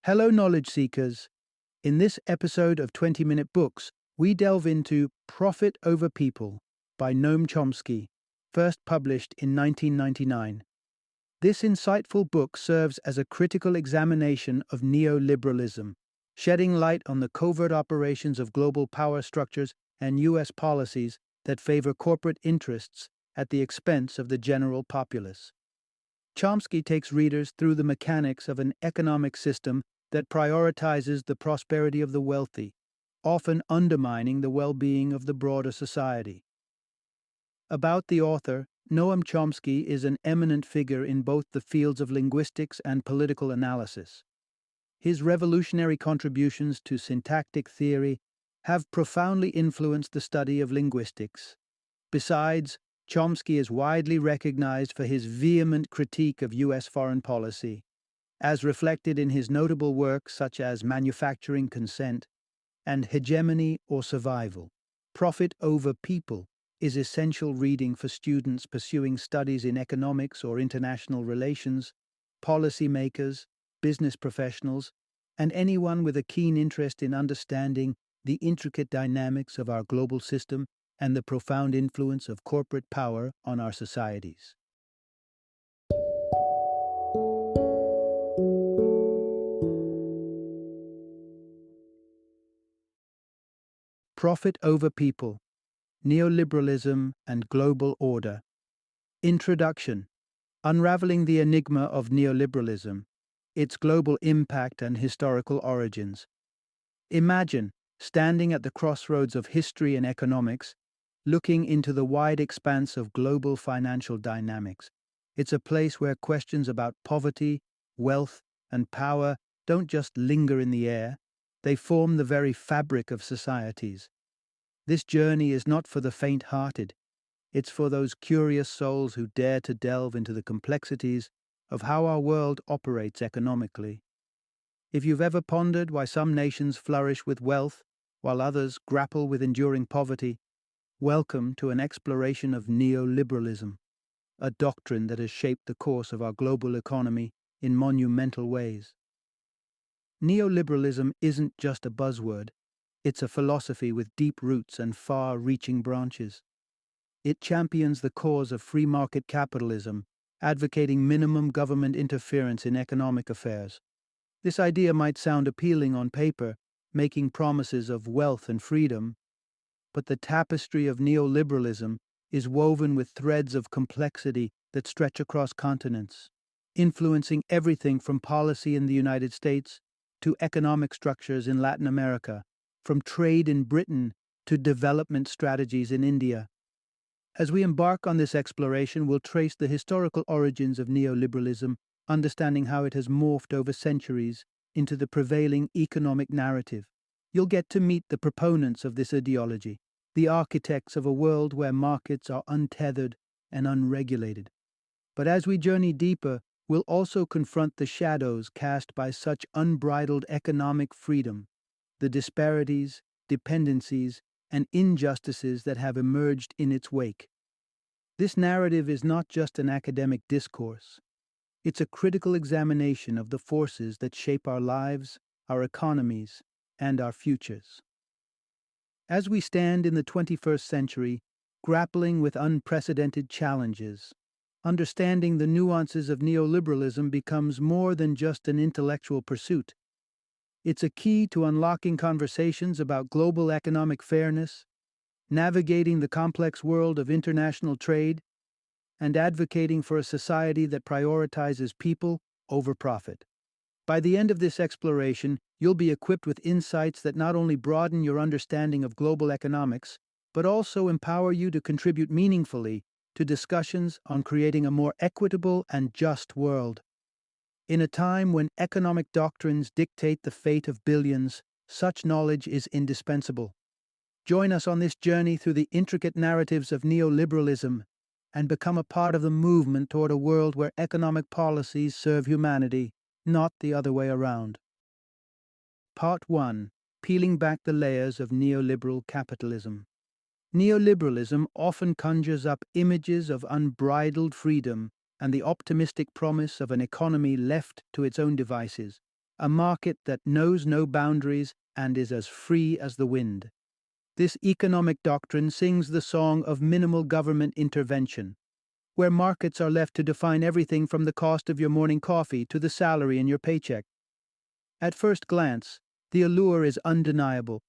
Hello, knowledge seekers. In this episode of 20-Minute Books, we delve into Profit Over People by Noam Chomsky, first published in 1999. This insightful book serves as a critical examination of neoliberalism, shedding light on the covert operations of global power structures and U.S. policies that favor corporate interests at the expense of the general populace. Chomsky takes readers through the mechanics of an economic system that prioritizes the prosperity of the wealthy, often undermining the well-being of the broader society. About the author, Noam Chomsky is an eminent figure in both the fields of linguistics and political analysis. His revolutionary contributions to syntactic theory have profoundly influenced the study of linguistics. Besides, Chomsky is widely recognized for his vehement critique of U.S. foreign policy, as reflected in his notable works such as Manufacturing Consent and Hegemony or Survival. Profit Over People is essential reading for students pursuing studies in economics or international relations, policymakers, business professionals, and anyone with a keen interest in understanding the intricate dynamics of our global system and the profound influence of corporate power on our societies. Profit Over People, Neoliberalism and Global Order. Introduction: Unraveling the enigma of neoliberalism, its global impact and historical origins. Imagine standing at the crossroads of history and economics, looking into the wide expanse of global financial dynamics. It's a place where questions about poverty, wealth, and power don't just linger in the air, they form the very fabric of societies. This journey is not for the faint-hearted. It's for those curious souls who dare to delve into the complexities of how our world operates economically. If you've ever pondered why some nations flourish with wealth while others grapple with enduring poverty, welcome to an exploration of neoliberalism, a doctrine that has shaped the course of our global economy in monumental ways. Neoliberalism isn't just a buzzword, it's a philosophy with deep roots and far-reaching branches. It champions the cause of free market capitalism, advocating minimum government interference in economic affairs. This idea might sound appealing on paper, making promises of wealth and freedom, but the tapestry of neoliberalism is woven with threads of complexity that stretch across continents, influencing everything from policy in the United States to economic structures in Latin America, from trade in Britain to development strategies in India. As we embark on this exploration, we'll trace the historical origins of neoliberalism, understanding how it has morphed over centuries into the prevailing economic narrative. You'll get to meet the proponents of this ideology, the architects of a world where markets are untethered and unregulated. But as we journey deeper, we'll also confront the shadows cast by such unbridled economic freedom, the disparities, dependencies, and injustices that have emerged in its wake. This narrative is not just an academic discourse. It's a critical examination of the forces that shape our lives, our economies, and our futures. As we stand in the 21st century, grappling with unprecedented challenges, understanding the nuances of neoliberalism becomes more than just an intellectual pursuit. It's a key to unlocking conversations about global economic fairness, navigating the complex world of international trade, and advocating for a society that prioritizes people over profit. By the end of this exploration, you'll be equipped with insights that not only broaden your understanding of global economics, but also empower you to contribute meaningfully to discussions on creating a more equitable and just world. In a time when economic doctrines dictate the fate of billions, such knowledge is indispensable. Join us on this journey through the intricate narratives of neoliberalism and become a part of the movement toward a world where economic policies serve humanity, not the other way around. Part 1. Peeling back the layers of neoliberal capitalism. Neoliberalism often conjures up images of unbridled freedom and the optimistic promise of an economy left to its own devices. a market that knows no boundaries and is as free as the wind. This economic doctrine sings the song of minimal government intervention, where markets are left to define everything from the cost of your morning coffee to the salary in your paycheck. At first glance, the allure is undeniable: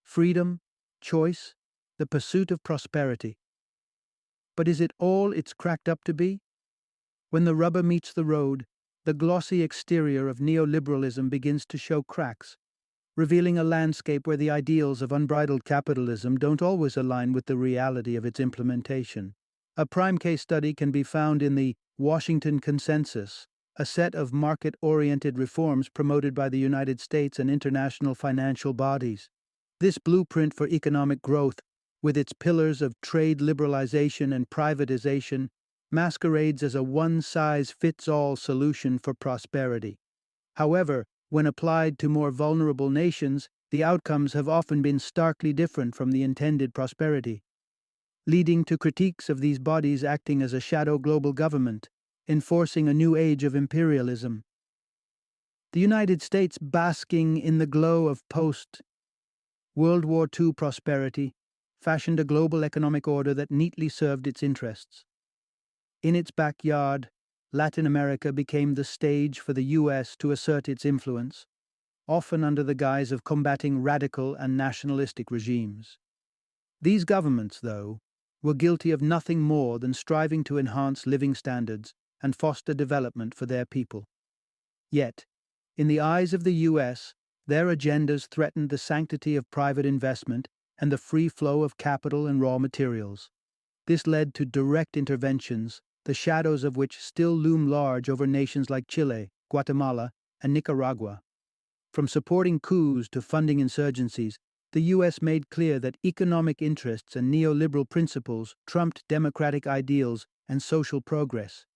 freedom, choice, the pursuit of prosperity. But is it all it's cracked up to be? When the rubber meets the road, the glossy exterior of neoliberalism begins to show cracks, revealing a landscape where the ideals of unbridled capitalism don't always align with the reality of its implementation. A prime case study can be found in the Washington Consensus, a set of market-oriented reforms promoted by the United States and international financial bodies. This blueprint for economic growth, with its pillars of trade liberalization and privatization, masquerades as a one-size-fits-all solution for prosperity. However, when applied to more vulnerable nations, the outcomes have often been starkly different from the intended prosperity, leading to critiques of these bodies acting as a shadow global government, enforcing a new age of imperialism. The United States, basking in the glow of post-World War II prosperity, fashioned a global economic order that neatly served its interests. In its backyard, Latin America became the stage for the U.S. to assert its influence, often under the guise of combating radical and nationalistic regimes. These governments, though, were guilty of nothing more than striving to enhance living standards and foster development for their people. Yet, in the eyes of the U.S., their agendas threatened the sanctity of private investment and the free flow of capital and raw materials. This led to direct interventions, the shadows of which still loom large over nations like Chile, Guatemala, and Nicaragua. From supporting coups to funding insurgencies, the U.S. made clear that economic interests and neoliberal principles trumped democratic ideals and social progress.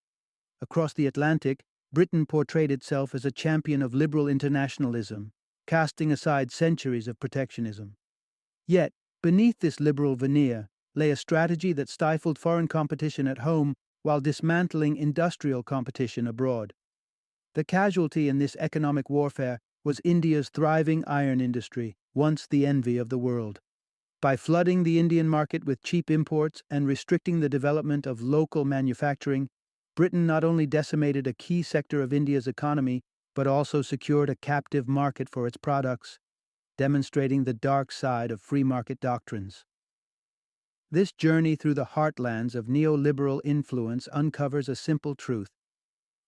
Across the Atlantic, Britain portrayed itself as a champion of liberal internationalism, casting aside centuries of protectionism. Yet, beneath this liberal veneer lay a strategy that stifled foreign competition at home while dismantling industrial competition abroad. The casualty in this economic warfare was India's thriving iron industry, once the envy of the world. By flooding the Indian market with cheap imports and restricting the development of local manufacturing, Britain not only decimated a key sector of India's economy, but also secured a captive market for its products, demonstrating the dark side of free market doctrines. This journey through the heartlands of neoliberal influence uncovers a simple truth.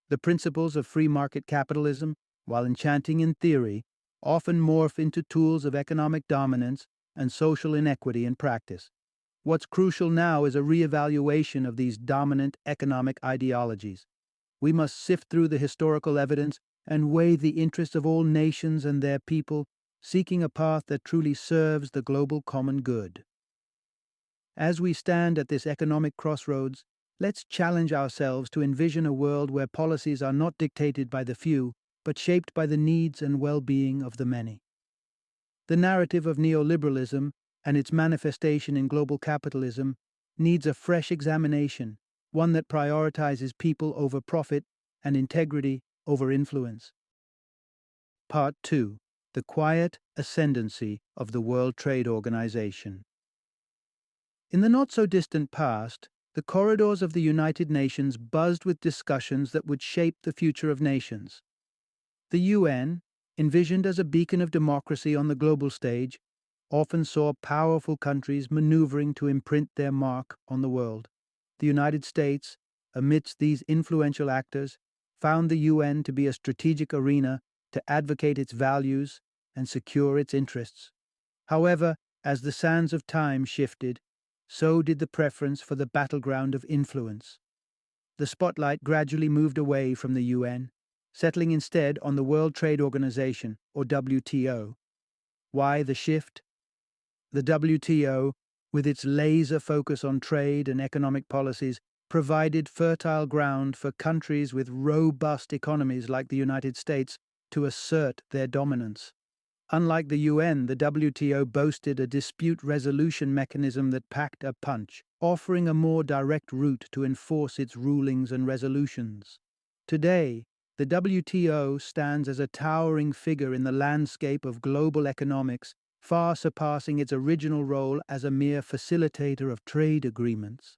The principles of free market capitalism, while enchanting in theory, often morph into tools of economic dominance and social inequity in practice. What's crucial now is a reevaluation of these dominant economic ideologies. We must sift through the historical evidence and weigh the interests of all nations and their people, seeking a path that truly serves the global common good. As we stand at this economic crossroads, let's challenge ourselves to envision a world where policies are not dictated by the few, but shaped by the needs and well-being of the many. The narrative of neoliberalism and its manifestation in global capitalism needs a fresh examination, one that prioritizes people over profit and integrity over influence. Part 2. The Quiet Ascendancy of the World Trade Organization. In the not-so-distant past, the corridors of the United Nations buzzed with discussions that would shape the future of nations. The UN, envisioned as a beacon of democracy on the global stage, often saw powerful countries maneuvering to imprint their mark on the world. The United States, amidst these influential actors, found the UN to be a strategic arena to advocate its values and secure its interests. However, as the sands of time shifted, so did the preference for the battleground of influence. The spotlight gradually moved away from the UN, settling instead on the World Trade Organization, or WTO. Why the shift? The WTO, with its laser focus on trade and economic policies, provided fertile ground for countries with robust economies like the United States to assert their dominance. Unlike the UN, the WTO boasted a dispute resolution mechanism that packed a punch, offering a more direct route to enforce its rulings and resolutions. Today, The WTO stands as a towering figure in the landscape of global economics, far surpassing its original role as a mere facilitator of trade agreements.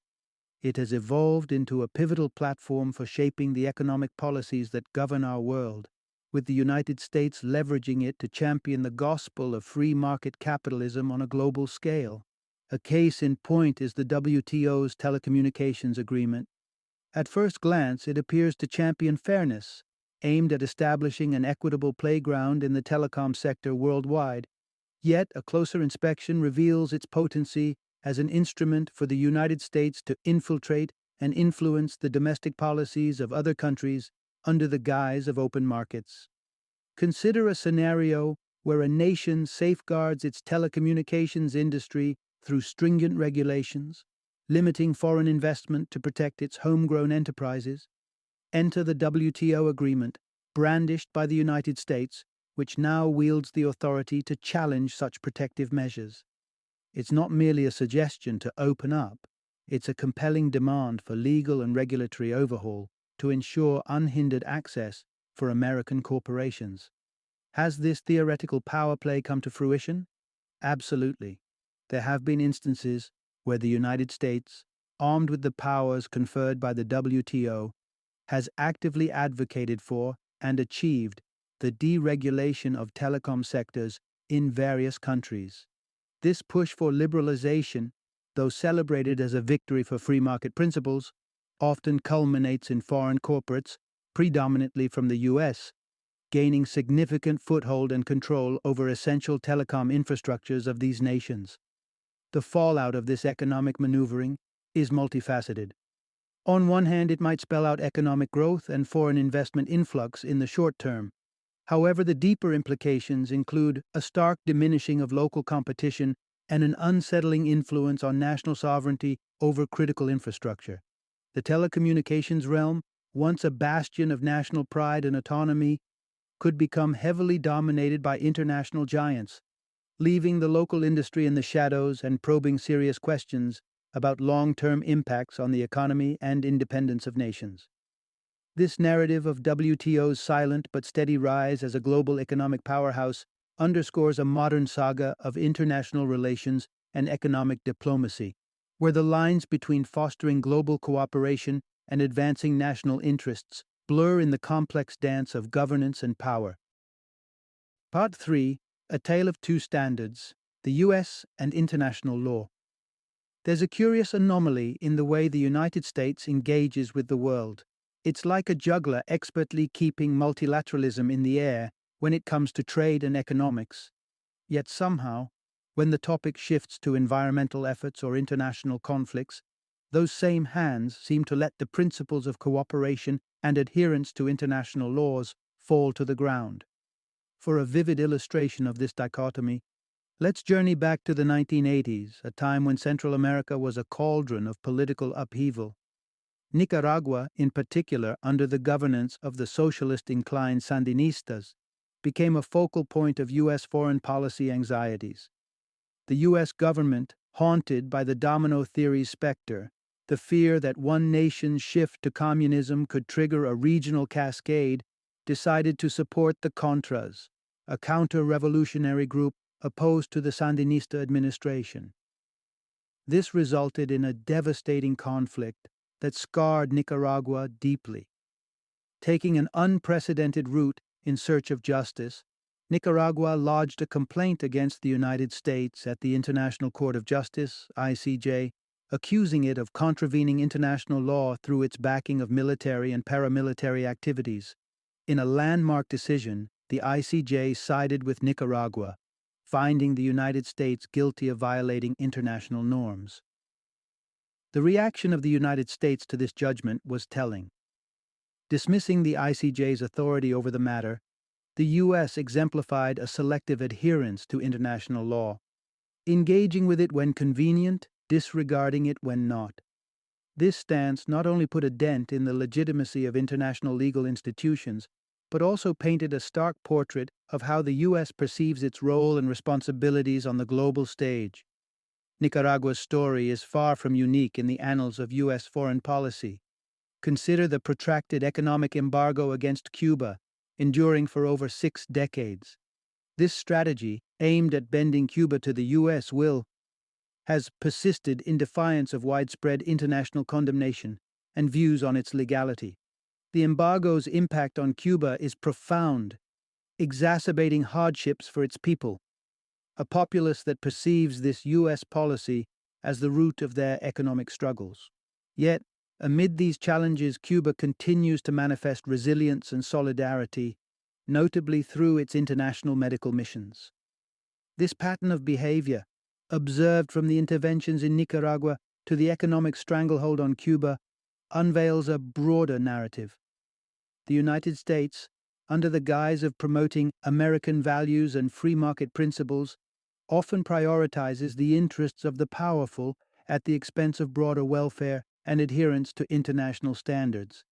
It has evolved into a pivotal platform for shaping the economic policies that govern our world, with the United States leveraging it to champion the gospel of free market capitalism on a global scale. A case in point is the WTO's telecommunications agreement. At first glance, it appears to champion fairness, aimed at establishing an equitable playground in the telecom sector worldwide. Yet, a closer inspection reveals its potency as an instrument for the United States to infiltrate and influence the domestic policies of other countries under the guise of open markets. Consider a scenario where a nation safeguards its telecommunications industry through stringent regulations, limiting foreign investment to protect its homegrown enterprises. Enter the WTO agreement, brandished by the United States, which now wields the authority to challenge such protective measures. It's not merely a suggestion to open up, it's a compelling demand for legal and regulatory overhaul to ensure unhindered access for American corporations. Has this theoretical power play come to fruition? Absolutely. There have been instances where the United States, armed with the powers conferred by the WTO, has actively advocated for and achieved the deregulation of telecom sectors in various countries. This push for liberalization, though celebrated as a victory for free market principles, often culminates in foreign corporates, predominantly from the US, gaining significant foothold and control over essential telecom infrastructures of these nations. The fallout of this economic maneuvering is multifaceted. On one hand, it might spell out economic growth and foreign investment influx in the short term. However, the deeper implications include a stark diminishing of local competition and an unsettling influence on national sovereignty over critical infrastructure. The telecommunications realm, once a bastion of national pride and autonomy, could become heavily dominated by international giants, leaving the local industry in the shadows and probing serious questions about long-term impacts on the economy and independence of nations. This narrative of WTO's silent but steady rise as a global economic powerhouse underscores a modern saga of international relations and economic diplomacy, where the lines between fostering global cooperation and advancing national interests blur in the complex dance of governance and power. Part 3, A Tale of Two Standards, the US and International Law. There's a curious anomaly in the way the United States engages with the world. It's like a juggler expertly keeping multilateralism in the air when it comes to trade and economics. Yet somehow, when the topic shifts to environmental efforts or international conflicts, those same hands seem to let the principles of cooperation and adherence to international laws fall to the ground. For a vivid illustration of this dichotomy, let's journey back to the 1980s, a time when Central America was a cauldron of political upheaval. Nicaragua, in particular, under the governance of the socialist-inclined Sandinistas, became a focal point of U.S. foreign policy anxieties. The U.S. government, haunted by the domino theory specter, the fear that one nation's shift to communism could trigger a regional cascade, decided to support the Contras, a counter-revolutionary group opposed to the Sandinista administration. This resulted in a devastating conflict that scarred Nicaragua deeply. Taking an unprecedented route in search of justice, Nicaragua lodged a complaint against the United States at the International Court of Justice, ICJ, accusing it of contravening international law through its backing of military and paramilitary activities. In a landmark decision, the ICJ sided with Nicaragua, finding the United States guilty of violating international norms. The reaction of the United States to this judgment was telling. Dismissing the ICJ's authority over the matter, the U.S. exemplified a selective adherence to international law, engaging with it when convenient, disregarding it when not. This stance not only put a dent in the legitimacy of international legal institutions, but also painted a stark portrait of how the U.S. perceives its role and responsibilities on the global stage. Nicaragua's story is far from unique in the annals of U.S. foreign policy. Consider the protracted economic embargo against Cuba, enduring for over 6 decades. This strategy, aimed at bending Cuba to the U.S. will, has persisted in defiance of widespread international condemnation and views on its legality. The embargo's impact on Cuba is profound, exacerbating hardships for its people, a populace that perceives this U.S. policy as the root of their economic struggles. Yet, amid these challenges, Cuba continues to manifest resilience and solidarity, notably through its international medical missions. This pattern of behavior, observed from the interventions in Nicaragua to the economic stranglehold on Cuba, unveils a broader narrative. The United States, under the guise of promoting American values and free market principles, often prioritizes the interests of the powerful at the expense of broader welfare and adherence to international standards.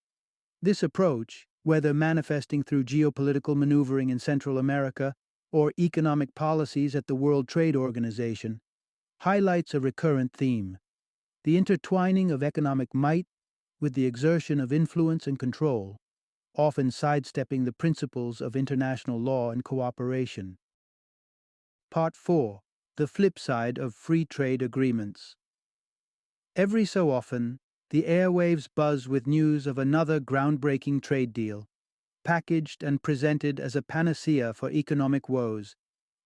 This approach, whether manifesting through geopolitical maneuvering in Central America or economic policies at the World Trade Organization, highlights a recurrent theme: the intertwining of economic might with the exertion of influence and control, often sidestepping the principles of international law and cooperation. Part 4. The flip side of free trade agreements. Every so often, the airwaves buzz with news of another groundbreaking trade deal, packaged and presented as a panacea for economic woes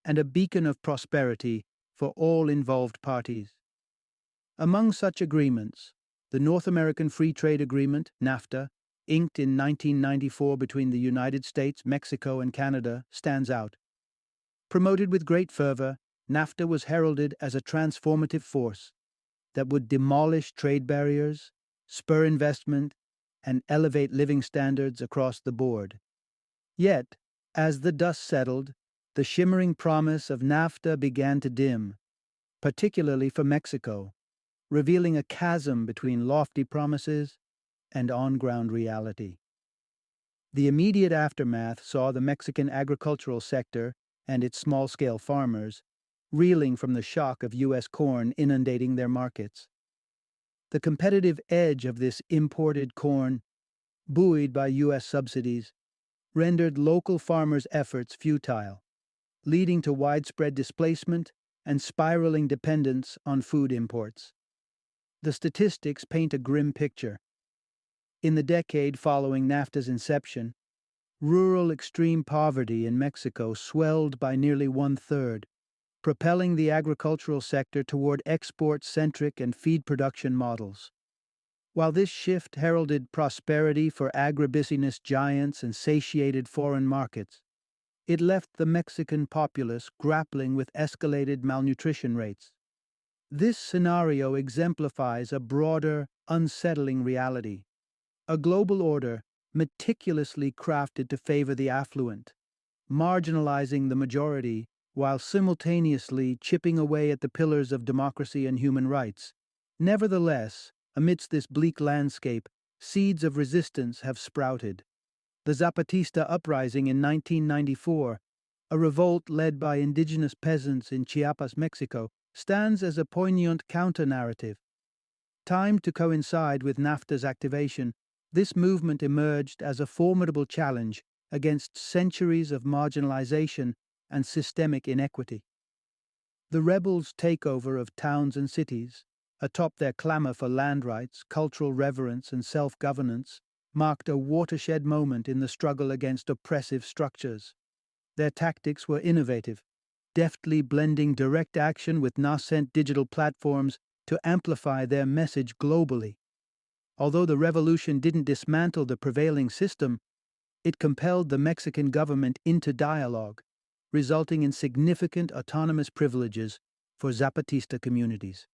and a beacon of prosperity for all involved parties. Among such agreements, the North American Free Trade Agreement, NAFTA, inked in 1994 between the United States, Mexico, and Canada, stands out. Promoted with great fervor, NAFTA was heralded as a transformative force that would demolish trade barriers, spur investment, and elevate living standards across the board. Yet, as the dust settled, the shimmering promise of NAFTA began to dim, particularly for Mexico, revealing a chasm between lofty promises and on-ground reality. The immediate aftermath saw the Mexican agricultural sector and its small-scale farmers reeling from the shock of U.S. corn inundating their markets. The competitive edge of this imported corn, buoyed by U.S. subsidies, rendered local farmers' efforts futile, leading to widespread displacement and spiraling dependence on food imports. The statistics paint a grim picture. In the decade following NAFTA's inception, rural extreme poverty in Mexico swelled by nearly 1/3, propelling the agricultural sector toward export-centric and feed production models. While this shift heralded prosperity for agribusiness giants and satiated foreign markets, it left the Mexican populace grappling with escalated malnutrition rates. This scenario exemplifies a broader, unsettling reality: a global order meticulously crafted to favor the affluent, marginalizing the majority while simultaneously chipping away at the pillars of democracy and human rights. Nevertheless, amidst this bleak landscape, seeds of resistance have sprouted. The Zapatista uprising in 1994, a revolt led by indigenous peasants in Chiapas, Mexico, stands as a poignant counter-narrative. Timed to coincide with NAFTA's activation, this movement emerged as a formidable challenge against centuries of marginalization and systemic inequity. The rebels' takeover of towns and cities, atop their clamor for land rights, cultural reverence, and self-governance, marked a watershed moment in the struggle against oppressive structures. Their tactics were innovative, deftly blending direct action with nascent digital platforms to amplify their message globally. Although the revolution didn't dismantle the prevailing system, it compelled the Mexican government into dialogue, resulting in significant autonomous privileges for Zapatista communities.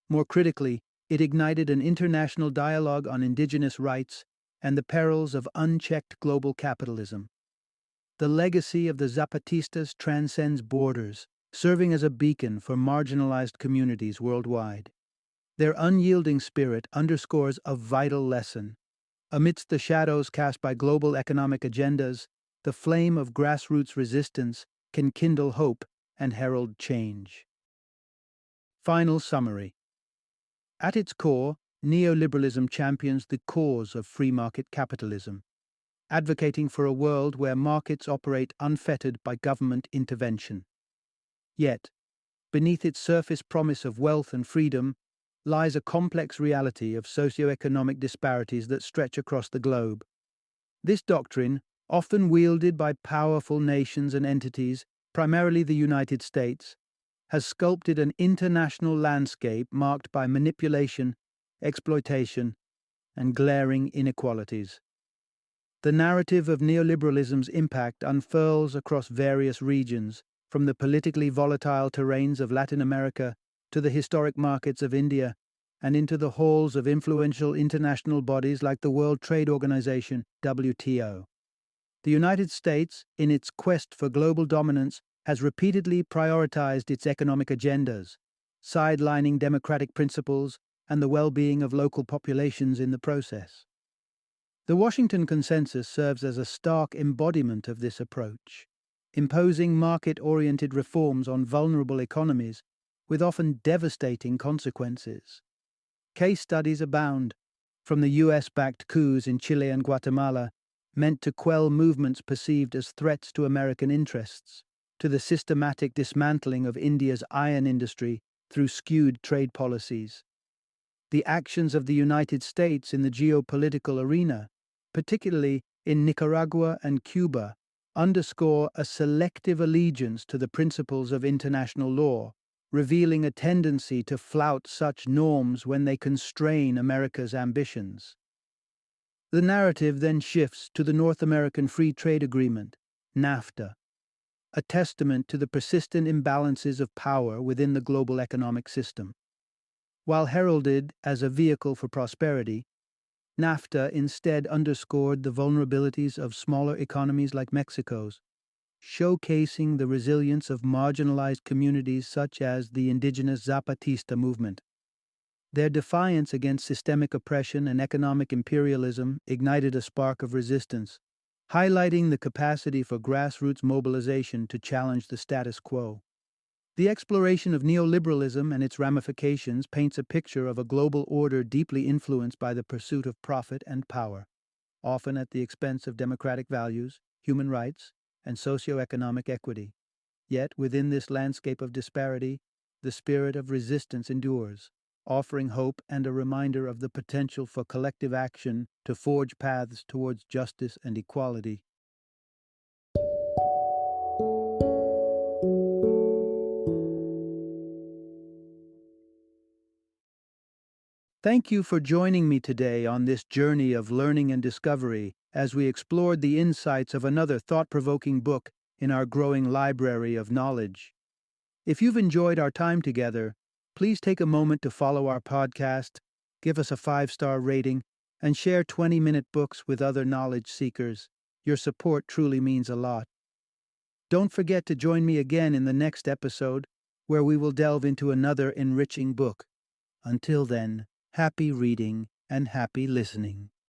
More critically, it ignited an international dialogue on indigenous rights and the perils of unchecked global capitalism. The legacy of the Zapatistas transcends borders, serving as a beacon for marginalized communities worldwide. Their unyielding spirit underscores a vital lesson. Amidst the shadows cast by global economic agendas, the flame of grassroots resistance can kindle hope and herald change. Final summary. At its core, neoliberalism champions the cause of free market capitalism, advocating for a world where markets operate unfettered by government intervention. Yet, beneath its surface promise of wealth and freedom lies a complex reality of socioeconomic disparities that stretch across the globe. This doctrine, often wielded by powerful nations and entities, primarily the United States, has sculpted an international landscape marked by manipulation, exploitation, and glaring inequalities. The narrative of neoliberalism's impact unfurls across various regions, from the politically volatile terrains of Latin America to the historic markets of India, and into the halls of influential international bodies like the World Trade Organization, WTO. The United States, in its quest for global dominance, has repeatedly prioritized its economic agendas, sidelining democratic principles and the well-being of local populations in the process. The Washington Consensus serves as a stark embodiment of this approach, imposing market-oriented reforms on vulnerable economies with often devastating consequences. Case studies abound, from the US-backed coups in Chile and Guatemala, meant to quell movements perceived as threats to American interests, to the systematic dismantling of India's iron industry through skewed trade policies. The actions of the United States in the geopolitical arena, particularly in Nicaragua and Cuba, underscore a selective allegiance to the principles of international law, revealing a tendency to flout such norms when they constrain America's ambitions. The narrative then shifts to the North American Free Trade Agreement, NAFTA, a testament to the persistent imbalances of power within the global economic system. While heralded as a vehicle for prosperity, NAFTA instead underscored the vulnerabilities of smaller economies like Mexico's, showcasing the resilience of marginalized communities such as the indigenous Zapatista movement. Their defiance against systemic oppression and economic imperialism ignited a spark of resistance, highlighting the capacity for grassroots mobilization to challenge the status quo. The exploration of neoliberalism and its ramifications paints a picture of a global order deeply influenced by the pursuit of profit and power, often at the expense of democratic values, human rights, and socioeconomic equity. Yet, within this landscape of disparity, the spirit of resistance endures, offering hope and a reminder of the potential for collective action to forge paths towards justice and equality. Thank you for joining me today on this journey of learning and discovery as we explored the insights of another thought-provoking book in our growing library of knowledge. If you've enjoyed our time together, please take a moment to follow our podcast, give us a 5-star rating, and share 20-minute books with other knowledge seekers. Your support truly means a lot. Don't forget to join me again in the next episode, where we will delve into another enriching book. Until then, happy reading and happy listening.